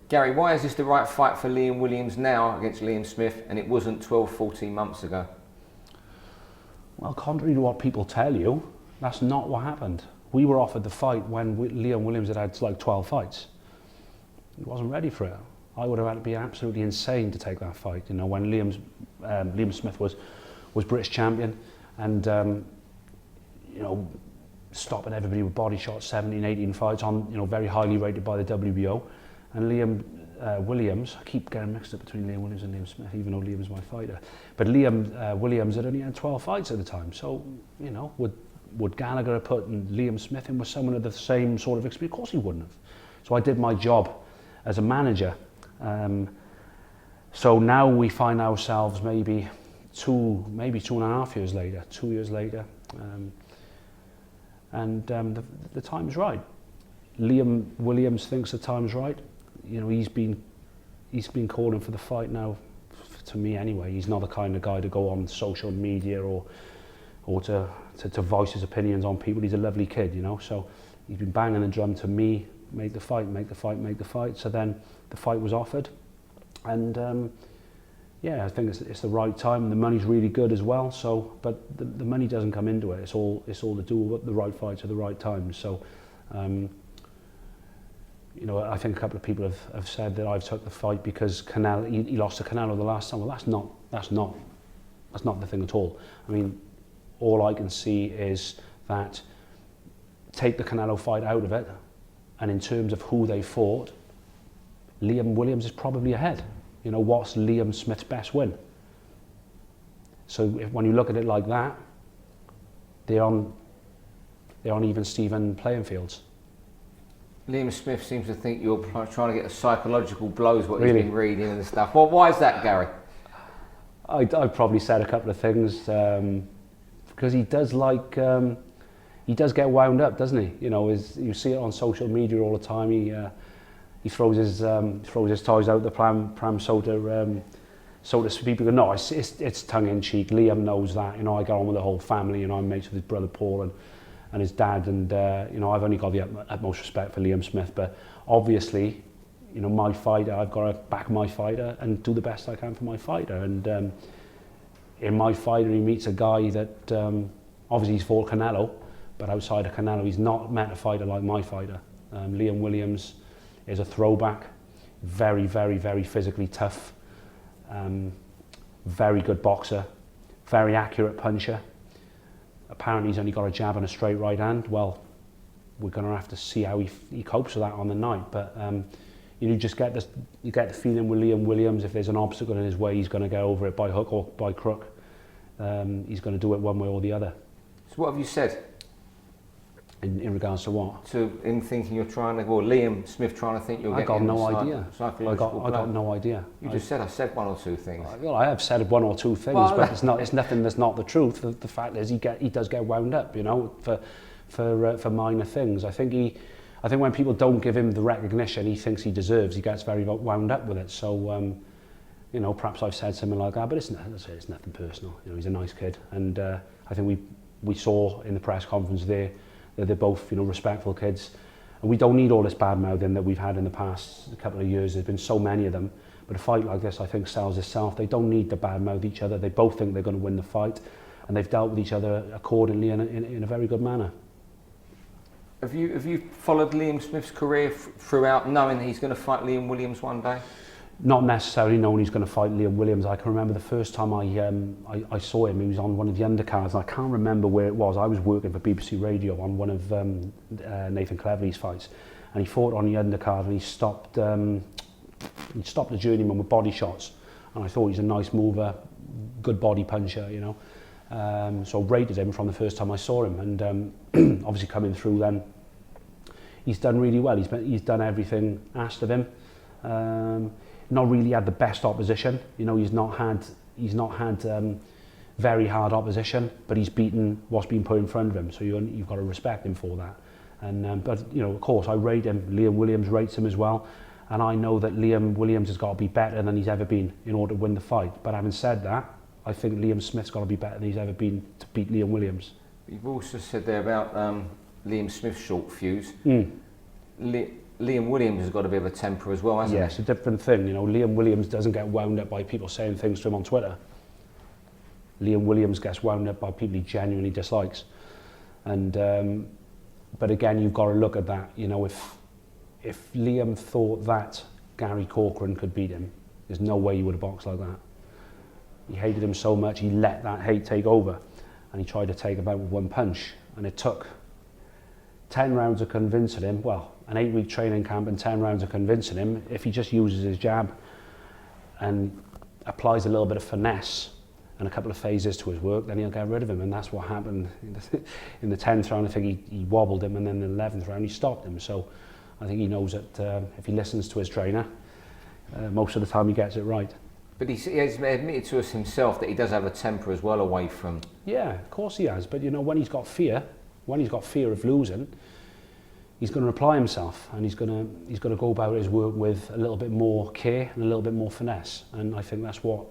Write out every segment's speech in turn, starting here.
Gary, why is this the right fight for Liam Williams now against Liam Smith, and it wasn't 12, 14 months ago? Well, contrary to what people tell you, that's not what happened. We were offered the fight when Liam Williams had like 12 fights. He wasn't ready for it. I would have had to be absolutely insane to take that fight. You know, when Liam Smith was British champion, and you know, stopping everybody with body shots, 17, 18 fights on, you know, very highly rated by the WBO. And Liam Williams, I keep getting mixed up between Liam Williams and Liam Smith, even though Liam's my fighter. But Liam Williams had only had 12 fights at the time. So, you know, would Gallagher have put Liam Smith in with someone of the same sort of experience? Of course he wouldn't have. So I did my job as a manager. So now we find ourselves maybe 2.5 years later, 2 years later, and the time's right. Liam Williams thinks the time's right. You know, he's been calling for the fight now. To me, anyway, he's not the kind of guy to go on social media or to voice his opinions on people. He's a lovely kid, you know. So he's been banging the drum to me, make the fight, make the fight, make the fight. So then the fight was offered, and yeah, I think it's the right time. The money's really good as well. So, but the money doesn't come into it. It's all to do with the right fights at the right time. So. You know, I think a couple of people have said that I've took the fight because Canelo, he lost to Canelo the last time. Well, that's not the thing at all. I mean, all I can see is that take the Canelo fight out of it, and in terms of who they fought, Liam Williams is probably ahead. You know, what's Liam Smith's best win? So when you look at it like that, they're on even Steven playing fields. Liam Smith seems to think you're trying to get a psychological blows, what Really? he's been reading and stuff. Well, why is that, Gary? I've probably said a couple of things because he does get wound up, doesn't he? You know, you see it on social media all the time. He throws his toys out the pram, so to speak. Because no, it's tongue in cheek. Liam knows that. You know, I get on with the whole family. You know, I'm mates with his brother Paul and his dad, and you know, I've only got the utmost respect for Liam Smith, but obviously, you know, my fighter, I've got to back my fighter and do the best I can for my fighter. And in my fighter, he meets a guy that obviously he's fought Canelo, but outside of Canelo, he's not met a fighter like my fighter. Liam Williams is a throwback, very, very, very physically tough, very good boxer, very accurate puncher. Apparently he's only got a jab and a straight right hand. Well, we're going to have to see how he copes with that on the night. But you just get the feeling with Liam Williams, if there's an obstacle in his way, he's going to go over it by hook or by crook. He's going to do it one way or the other. So what have you said? In regards to what? To him thinking you're trying to, or Liam Smith trying to think you're getting no idea. Psychological I got no idea. You just said I said one or two things. Well, I have said one or two things, well, but it's nothing that's not the truth. The fact is, he does get wound up, you know, for minor things. I think when people don't give him the recognition he thinks he deserves, he gets very wound up with it. So, you know, perhaps I've said something like that, but it's nothing personal. You know, he's a nice kid, and I think we saw in the press conference there that they're both, you know, respectful kids, and we don't need all this bad mouthing that we've had in the past couple of years. There's been so many of them, but a fight like this, I think, sells itself. They don't need to bad mouth each other. They both think they're going to win the fight, and they've dealt with each other accordingly in a very good manner. Have you followed Liam Smith's career throughout, knowing that he's going to fight Liam Williams one day? Not necessarily knowing he's going to fight Liam Williams. I can remember the first time I saw him, he was on one of the undercards. I can't remember where it was. I was working for BBC Radio on one of Nathan Cleverly's fights, and he fought on the undercard, and he stopped the journeyman with body shots, and I thought he's a nice mover, good body puncher, you know. So rated him from the first time I saw him, and obviously coming through then, he's done really well. He's done everything asked of him. Not really had the best opposition. You know, he's not had very hard opposition, but he's beaten what's been put in front of him. So you've got to respect him for that. And but you know, of course, I rate him. Liam Williams rates him as well, and I know that Liam Williams has got to be better than he's ever been in order to win the fight. But having said that, I think Liam Smith's got to be better than he's ever been to beat Liam Williams. You've also said there about Liam Smith's short fuse. Liam Williams has got a bit of a temper as well, hasn't he? Yeah, it's a different thing. You know, Liam Williams doesn't get wound up by people saying things to him on Twitter. Liam Williams gets wound up by people he genuinely dislikes. And but again, you've got to look at that. You know, if Liam thought that Gary Corcoran could beat him, there's no way he would have boxed like that. He hated him so much, he let that hate take over, and he tried to take him out with one punch. And it took 10 rounds of convincing him, well, an 8-week training camp and 10 rounds of convincing him, if he just uses his jab and applies a little bit of finesse and a couple of phases to his work, then he'll get rid of him. And that's what happened in the 10th round. I think he wobbled him, and then in the 11th round he stopped him. So I think he knows that if he listens to his trainer, most of the time he gets it right. But he has admitted to us himself that he does have a temper as well away from... Yeah, of course he has. But you know, when he's got fear of losing, he's going to apply himself, and he's going to go about his work with a little bit more care and a little bit more finesse. And I think that's what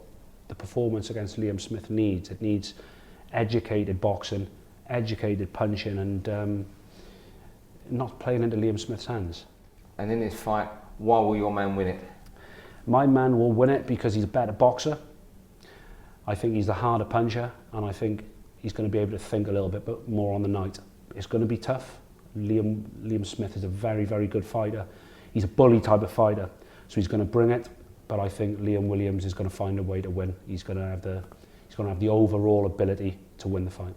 the performance against Liam Smith needs. It needs educated boxing, educated punching, and not playing into Liam Smith's hands. And in this fight, why will your man win it? My man will win it because he's a better boxer. I think he's the harder puncher, and I think he's going to be able to think a little bit more on the night. It's going to be tough. Liam Smith is a very, very good fighter. He's a bully type of fighter, so he's going to bring it. But I think Liam Williams is going to find a way to win. He's going to have the overall ability to win the fight.